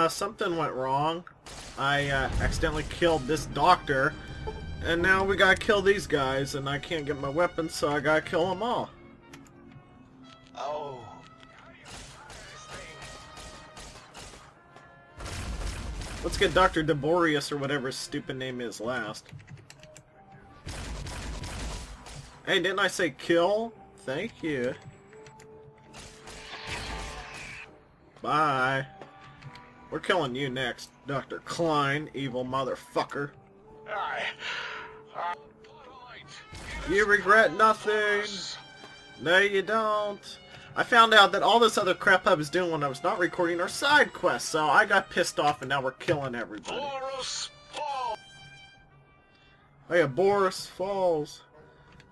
Something went wrong. I accidentally killed this doctor, and now we gotta kill these guys, and I can't get my weapons, so I gotta kill them all. Oh. Let's get Dr. Deborius, or whatever his stupid name is, last. Hey, didn't I say kill? Thank you. Bye. We're killing you next, Dr. Klein, evil motherfucker. You regret nothing. No, you don't. I found out that all this other crap I was doing when I was not recording are side quests, so I got pissed off and now we're killing everybody. Oh yeah, Boris Falls.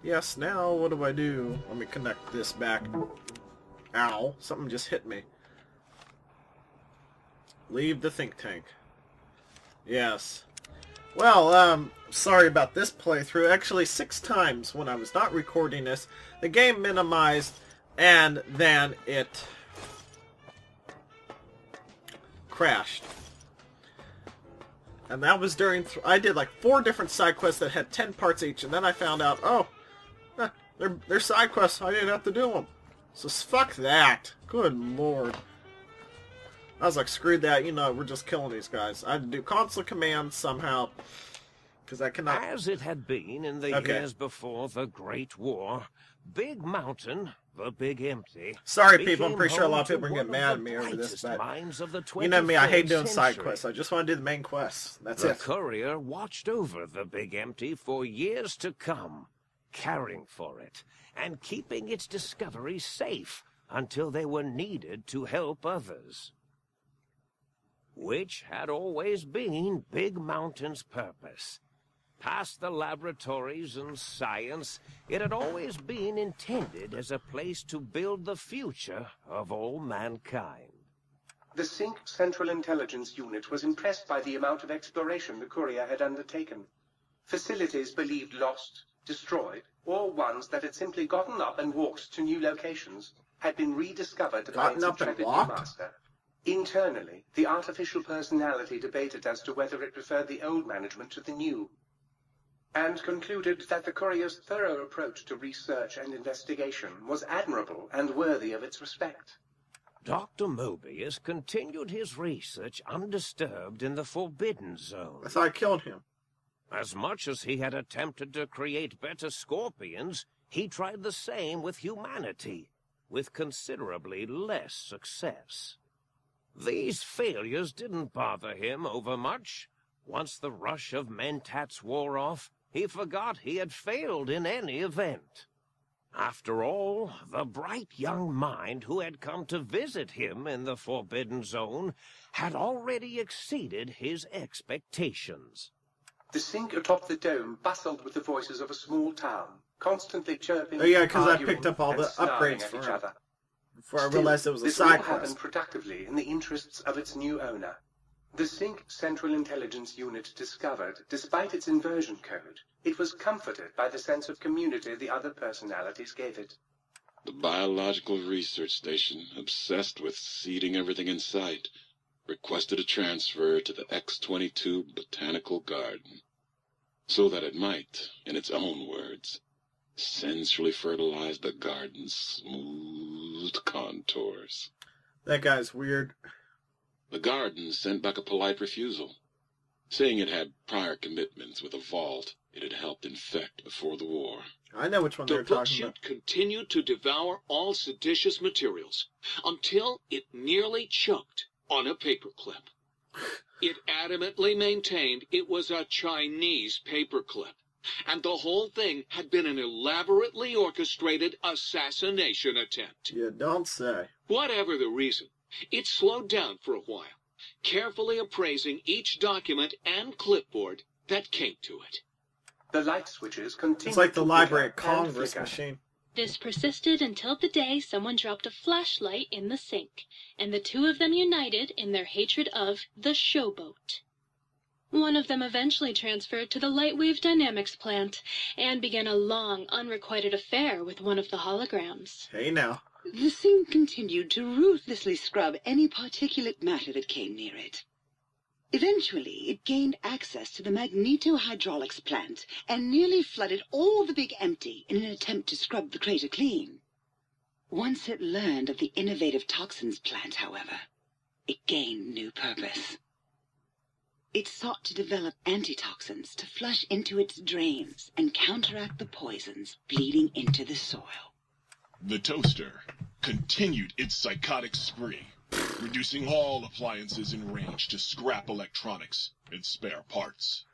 Yes, now what do I do? Let me connect this back. Ow, something just hit me. Leave the think tank. Yes. Well, sorry about this playthrough. Actually, 6 times when I was not recording this, the game minimized, and then it crashed. And that was during... I did like 4 different side quests that had 10 parts each, and then I found out, oh, they're side quests. I didn't have to do them. So fuck that. Good lord. I was like, screw that, you know, we're just killing these guys. I had to do console commands somehow, because I cannot... As it had been in the years before the Great War, Big Mountain, the Big Empty... Sorry, people, I'm pretty sure a lot of people are going to get mad at me over this, but... You know me, I hate doing side quests. I just want to do the main quests. That's it. The courier watched over the Big Empty for years to come, caring for it, and keeping its discoveries safe until they were needed to help others. Which had always been Big Mountain's purpose. Past the laboratories and science, it had always been intended as a place to build the future of all mankind. The Sync Central Intelligence Unit was impressed by the amount of exploration the courier had undertaken. Facilities believed lost, destroyed, or ones that had simply gotten up and walked to new locations had been rediscovered by its intrepid new master. Internally, the artificial personality debated as to whether it preferred the old management to the new, and concluded that the courier's thorough approach to research and investigation was admirable and worthy of its respect. Dr. Mobius continued his research undisturbed in the Forbidden Zone. I thought I killed him. As much as he had attempted to create better scorpions, he tried the same with humanity, with considerably less success. These failures didn't bother him overmuch. Once the rush of mentats wore off, he forgot he had failed in any event. After all, the bright young mind who had come to visit him in the Forbidden Zone had already exceeded his expectations. The Sync atop the dome bustled with the voices of a small town, constantly chirping, oh yeah, because I picked up all the upgrades for each other. Before I realized it was a side This all quest. happened productively in the interests of its new owner. The Sync Central Intelligence Unit discovered, despite its inversion code, it was comforted by the sense of community the other personalities gave it. The biological research station, obsessed with seeding everything in sight, requested a transfer to the X-22 Botanical Garden, so that it might, in its own words, sensually fertilize the garden's smooth contours. That guy's weird. The garden sent back a polite refusal, saying it had prior commitments with a vault it had helped infect before the war. I know which one they're The book talking about. chute continued to devour all seditious materials until it nearly choked on a paperclip. It adamantly maintained it was a Chinese paperclip, and the whole thing had been an elaborately orchestrated assassination attempt. You don't say. Whatever the reason, it slowed down for a while, carefully appraising each document and clipboard that came to it. The light switches continued. It's like the to Library of flicker and Congress flicker. machine. This persisted until the day someone dropped a flashlight in the sink, and the two of them united in their hatred of the showboat. One of them eventually transferred to the Lightwave Dynamics plant, and began a long, unrequited affair with one of the holograms. Hey now. The sink continued to ruthlessly scrub any particulate matter that came near it. Eventually, it gained access to the magnetohydraulics plant and nearly flooded all the big empty in an attempt to scrub the crater clean. Once it learned of the innovative toxins plant, however, it gained new purpose. It sought to develop antitoxins to flush into its drains and counteract the poisons bleeding into the soil. The toaster continued its psychotic spree, reducing all appliances in range to scrap electronics and spare parts.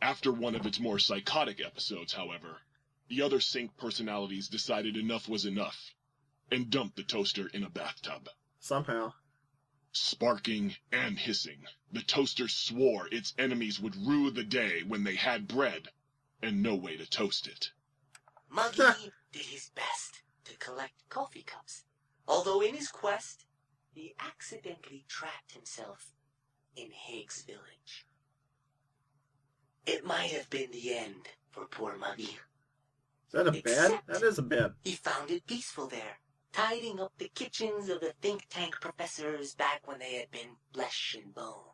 After one of its more psychotic episodes, however, the other sink personalities decided enough was enough and dumped the toaster in a bathtub. Somehow. Sparking and hissing, the toaster swore its enemies would rue the day when they had bread and no way to toast it. Muggy did his best to collect coffee cups, although in his quest, he accidentally trapped himself in Higgs Village. It might have been the end for poor Muggy. Is that a bed? That is a bed. He found it peaceful there, tidying up the kitchens of the think tank professors back when they had been flesh and bone.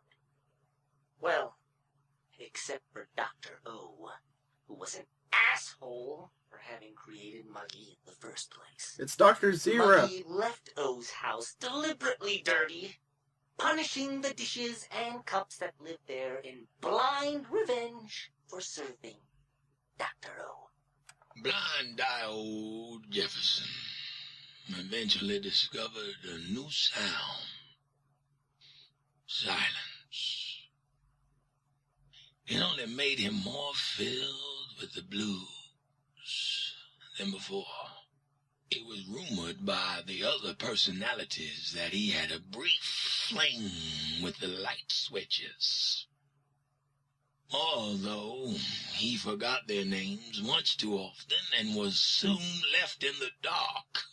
Well, except for Dr. O, who was an asshole for having created Muggy in the first place. It's Dr. Zero. Muggy left O's house deliberately dirty, punishing the dishes and cups that lived there in blind revenge for serving Dr. O. Blind-eye old Jefferson eventually discovered a new sound. Silence. It only made him more filled with the blues than before. It was rumored by the other personalities that he had a brief fling with the light switches. Although he forgot their names much too often and was soon left in the dark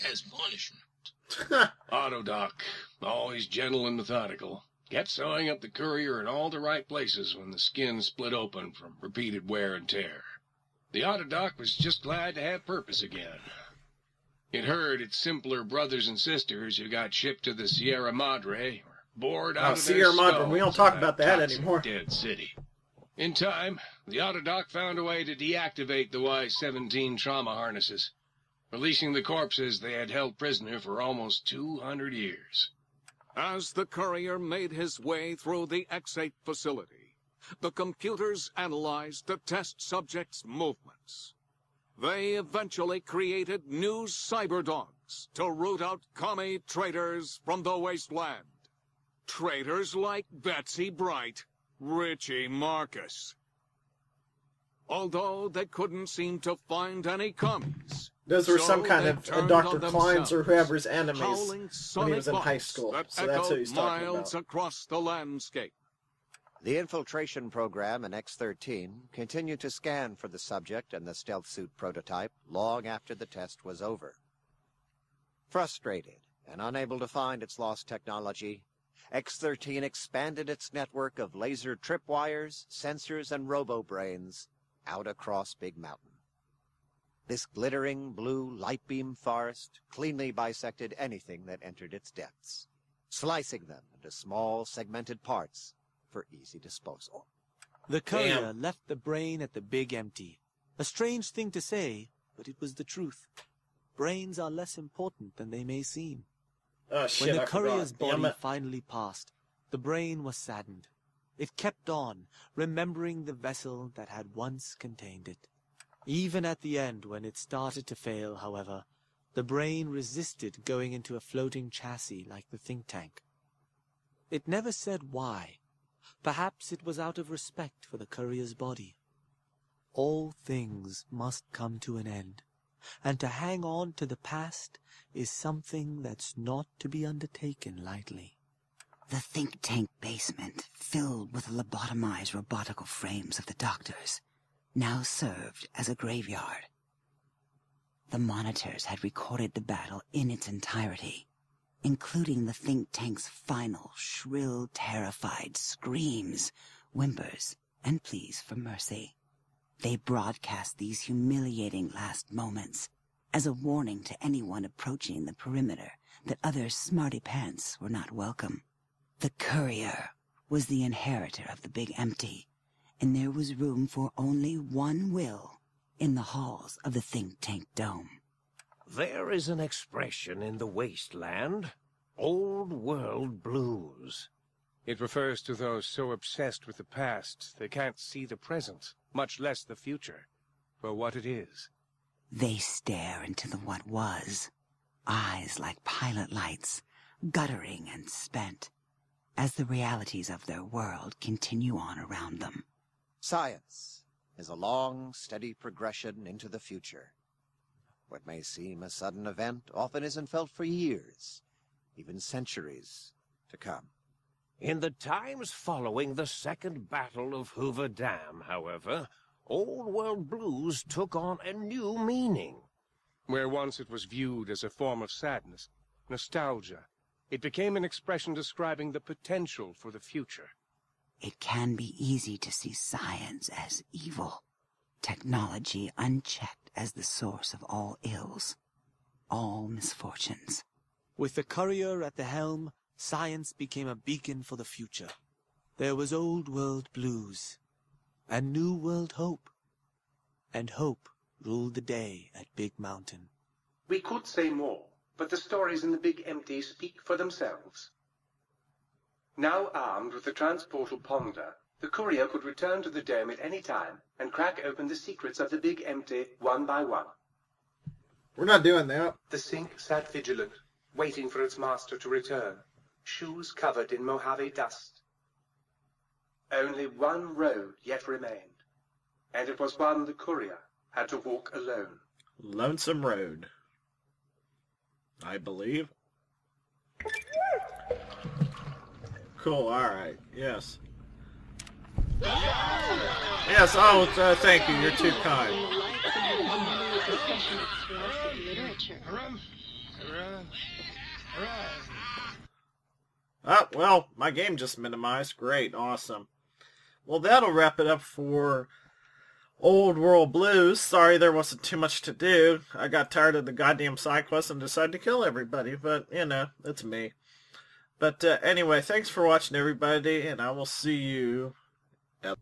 as punishment. Autodoc, always gentle and methodical, kept sewing up the courier in all the right places when the skin split open from repeated wear and tear. The Autodoc was just glad to have purpose again. It heard its simpler brothers and sisters who got shipped to the Sierra Madre were bored out of their Sierra Madre, we don't skulls talk in about that toxic anymore. Dead city. In time, the Autodoc found a way to deactivate the Y-17 trauma harnesses, releasing the corpses they had held prisoner for almost 200 years. As the courier made his way through the X-8 facility, the computers analyzed the test subject's movements. They eventually created new cyberdogs to root out commie traitors from the wasteland. Traitors like Betsy Bright, Richie Marcus. Although they couldn't seem to find any commies, Those were so some kind they of turned Dr. on Klein's or themselves, whoever's enemies howling when he was in sonic high bombs school. that So that's who echoed he's talking miles about. across the landscape. The infiltration program in X-13 continued to scan for the subject and the stealth suit prototype long after the test was over. Frustrated and unable to find its lost technology, X-13 expanded its network of laser tripwires, sensors, and robo-brains out across Big Mountain. This glittering blue light beam forest cleanly bisected anything that entered its depths, slicing them into small segmented parts for easy disposal. The courier left the brain at the Big Empty. A strange thing to say, but it was the truth. Brains are less important than they may seem. Oh, shit, When the I courier's forgot. body finally passed, the brain was saddened. It kept on, remembering the vessel that had once contained it. Even at the end, when it started to fail, however, the brain resisted going into a floating chassis like the think tank. It never said why. Perhaps it was out of respect for the courier's body. All things must come to an end, and to hang on to the past is something that's not to be undertaken lightly. The think tank basement, filled with the lobotomized robotical frames of the doctors, now served as a graveyard. The monitors had recorded the battle in its entirety, including the think tank's final, shrill, terrified screams, whimpers, and pleas for mercy. They broadcast these humiliating last moments as a warning to anyone approaching the perimeter that other smarty pants were not welcome. The courier was the inheritor of the Big Empty, and there was room for only one will in the halls of the think tank dome. There is an expression in the wasteland, old world blues. It refers to those so obsessed with the past they can't see the present, much less the future, for what it is. They stare into the what was, eyes like pilot lights, guttering and spent, as the realities of their world continue on around them. Science is a long, steady progression into the future. What may seem a sudden event often isn't felt for years, even centuries to come. In the times following the Second Battle of Hoover Dam, however, old world blues took on a new meaning. Where once it was viewed as a form of sadness, nostalgia, it became an expression describing the potential for the future. It can be easy to see science as evil, technology unchecked as the source of all ills, all misfortunes. With the courier at the helm, science became a beacon for the future. There was old world blues, and new world hope. And hope ruled the day at Big Mountain. We could say more, but the stories in the Big Empty speak for themselves. Now armed with the transportal Ponder, the courier could return to the dome at any time and crack open the secrets of the Big Empty one by one. We're not doing that. The sink sat vigilant, waiting for its master to return, shoes covered in Mojave dust. Only one road yet remained, and it was one the courier had to walk alone. Lonesome Road, I believe. Cool, alright, yes. Yes, oh, thank you, you're too kind. Oh, well, my game just minimized. Great, awesome. Well, that'll wrap it up for Old World Blues. Sorry there wasn't too much to do. I got tired of the goddamn side quest and decided to kill everybody, but, you know, it's me. But anyway, thanks for watching, everybody, and I will see you at